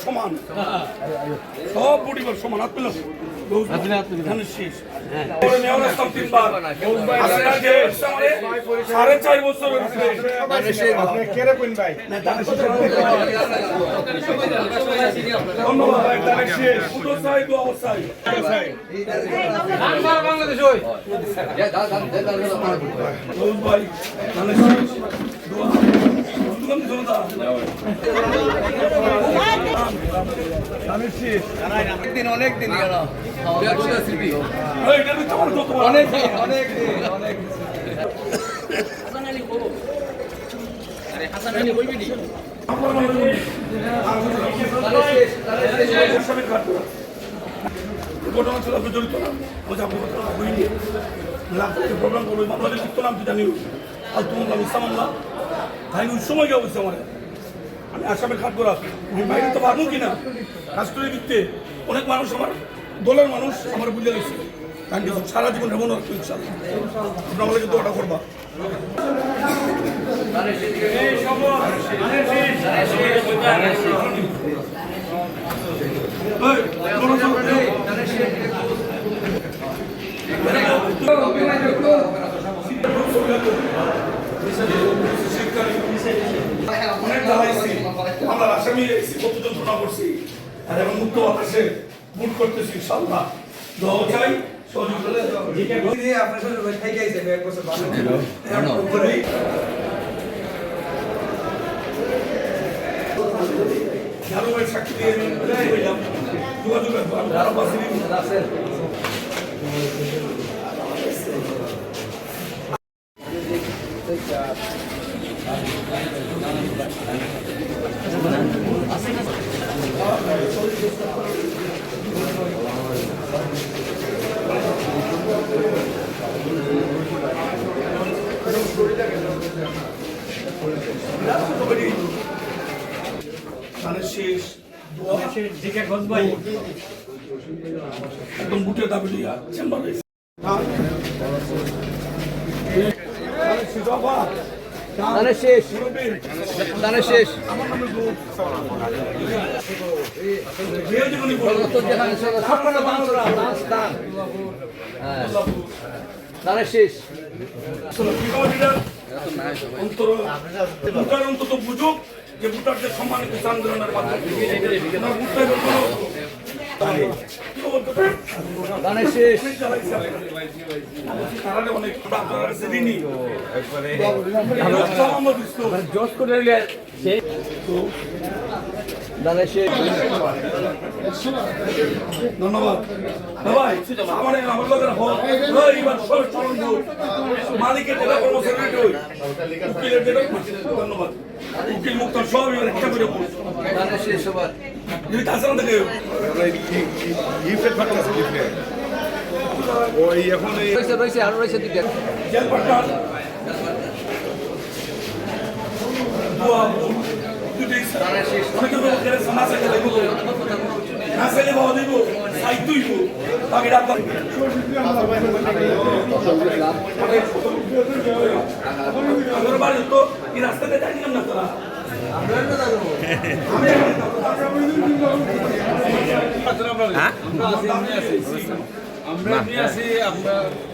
সমান সব পরিবার সমান হাত পেলাম শেষ 4.5 বছর বাংলাদেশ অনেক দিন অনেক ঘটনা ছিল আপনি জড়িত না বলছে আপনি প্রোগ্রাম করবো আপনাদের লিখতো নাম কি জানি আর তোমার ইসলাম আল্লাহ তাই ওই সময় গিয়ে বলছে আমার আমি আসামের খাট করা আমি বাইরে তো পারবো কিনা রাষ্ট্রীয় দিকতে অনেক মানুষ আমার দলের মানুষ আমার বুঝে গেছে কারণ কিছু সারা জীবন এমন আর ইনশাআল্লাহ আপনার আমাকে তো অর্ডার করবা আমরা আসামি কত যন্ত্রণা করছি আর এখন মুক্ত বাতাসে বুট করতেছি ইনশাআল্লাহ দোয়া চাই সাক্ষী দিয়ে যোগাযোগ আরো শেষ একদম বুটের দাবি দিয়া চেম্বারে শেষ শেষ শেষ অন্তত বুঝুক যে ভোটারদের সম্মানিত আন্দোলনের মাধ্যমে ধন্যবাদ মালিকের ধন্যবাদ উকিল মুক্ত সব একটা করে রাস্তাতে যাইলাম না তারা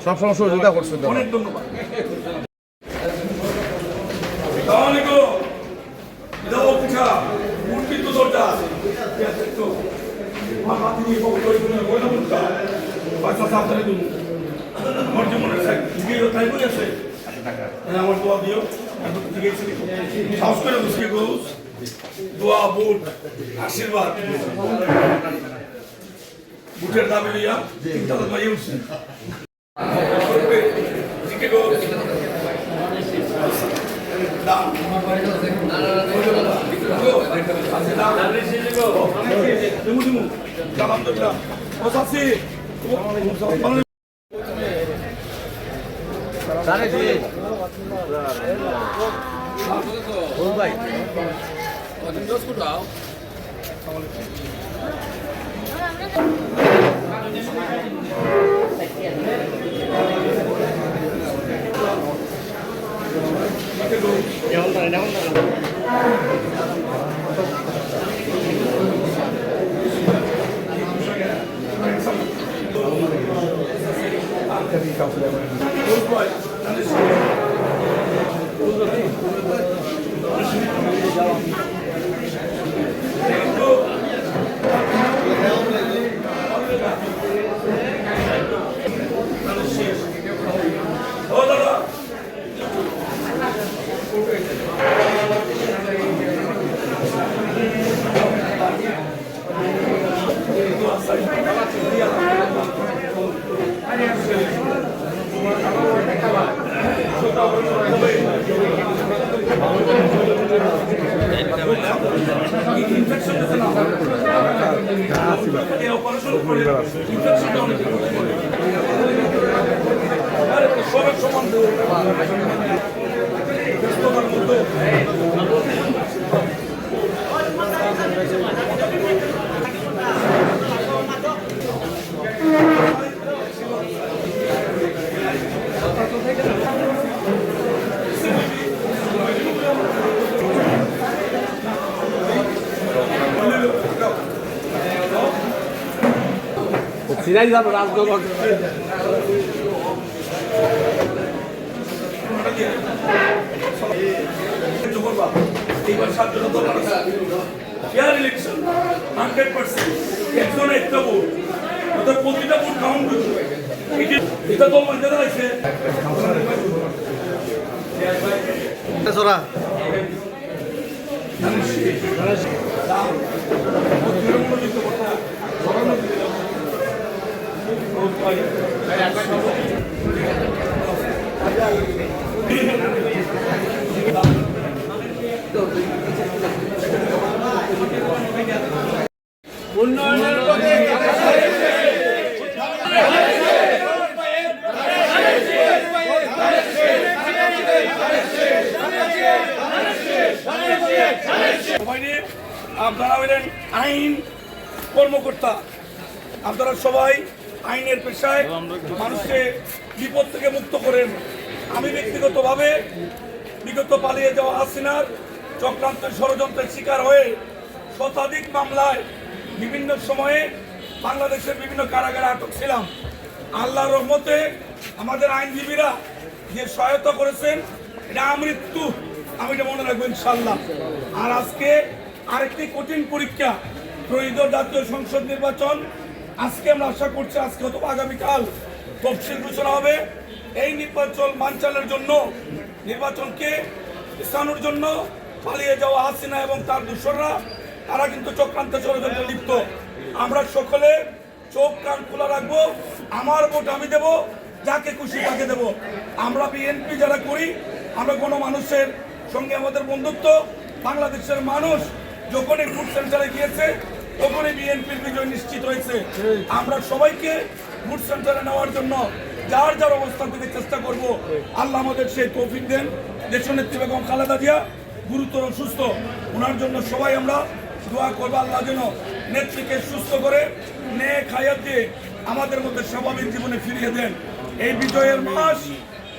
সব সময় সহযোগিতা করছেন অনেক ধন্যবাদ আমার দোয়া দিও সাহস করে বসে গোস দোয়া বুট আশীর্বাদ বুটের দাবি লইয়া তিনটা ভাই উঠছে ও দাদা ইনফেকশন আছে না এই অপারেশন করে ইনফেকশন অনেক আরে সবার সমান ব্যস্ততার মধ্যে সিরাজ যাবো রাজনগর এইবার সাতজন দরকার আছে ফেয়ার ইলেকশন 100% একজন একটা ভোট ওদের প্রতিটা ভোট কাউন্ট করবে এটা তো মধ্যে দাঁড়াইছে সোরা উন্নয়নের পথে আপনারা হলেন আইন কর্মকর্তা, আপনারা সবাই আইনের পেশায় মানুষকে বিপদ থেকে মুক্ত করেন। আমি ব্যক্তিগতভাবে বিগত পালিয়ে যাওয়া হাসিনার চক্রান্তের ষড়যন্ত্রের শিকার হয়ে শতাধিক মামলায় বিভিন্ন সময়ে বাংলাদেশের বিভিন্ন কারাগারে আটক ছিলাম। আল্লাহর রহমতে আমাদের আইনজীবীরা যে সহায়তা করেছেন এটা আমৃত্যু, আমি এটা মনে রাখবো ইনশাল্লাহ। আর আজকে আরেকটি কঠিন পরীক্ষা, ত্রয়োদশ জাতীয় সংসদ নির্বাচন। আজকে আমরা আশা করছি আজকে অথবা আগামীকাল তফসিল ঘোষণা হবে। এই নির্বাচন বানচালের জন্য, নির্বাচনকে স্থানোর জন্য পালিয়ে যাওয়া হাসিনা এবং তার দূষররা তারা কিন্তু চক্রান্ত ষড়যন্ত্রে লিপ্ত। আমরা সকলে চোখ কান খোলা রাখবো। আমার ভোট আমি দেব, যাকে খুশি তাকে দেব। আমরা বিএনপি যারা করি, আমরা কোনো মানুষের সঙ্গে আমাদের বন্ধুত্ব। বাংলাদেশের মানুষ যখনই ভোট সেন্টারে গিয়েছে তখনই বিএনপির বিজয় নিশ্চিত হয়েছে। আমরা সবাইকে ভোট সেন্টারে নেওয়ার জন্য যার যার অবস্থান থেকে চেষ্টা করব। আল্লাহ আমাদের সেই তৌফিক দেন। দেশনেত্রী বেগম খালেদা জিয়া গুরুতর অসুস্থ, ওনার জন্য সবাই আমরা দোয়া করবো। আল্লাহ যেন নেত্রীকে সুস্থ করে নেক হায়াত দিয়ে আমাদের মধ্যে স্বাভাবিক জীবনে ফিরিয়ে দেন। এই বিজয়ের মাস,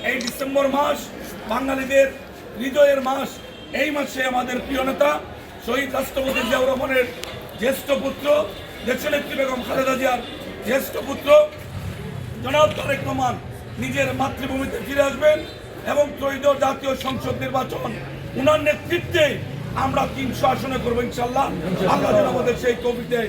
এই ডিসেম্বর মাস বাঙালিদের হৃদয়ের মাস। এই মাসে আমাদের প্রিয় নেতা শহীদ রাষ্ট্রপতি জিয়াউর রহমানের জ্যেষ্ঠ পুত্র, দেশনেত্রী বেগম খালেদা জিয়ার জ্যেষ্ঠ পুত্র জনাব তারেক রহমান নিজের মাতৃভূমিতে ফিরে আসবেন এবং ত্রয়োদশ জাতীয় সংসদ নির্বাচন উনার নেতৃত্বে আমরা 300 আসনে করবো ইনশাল্লাহ। আল্লাহ যেন আমাদের সেই তৌফিক দেয়।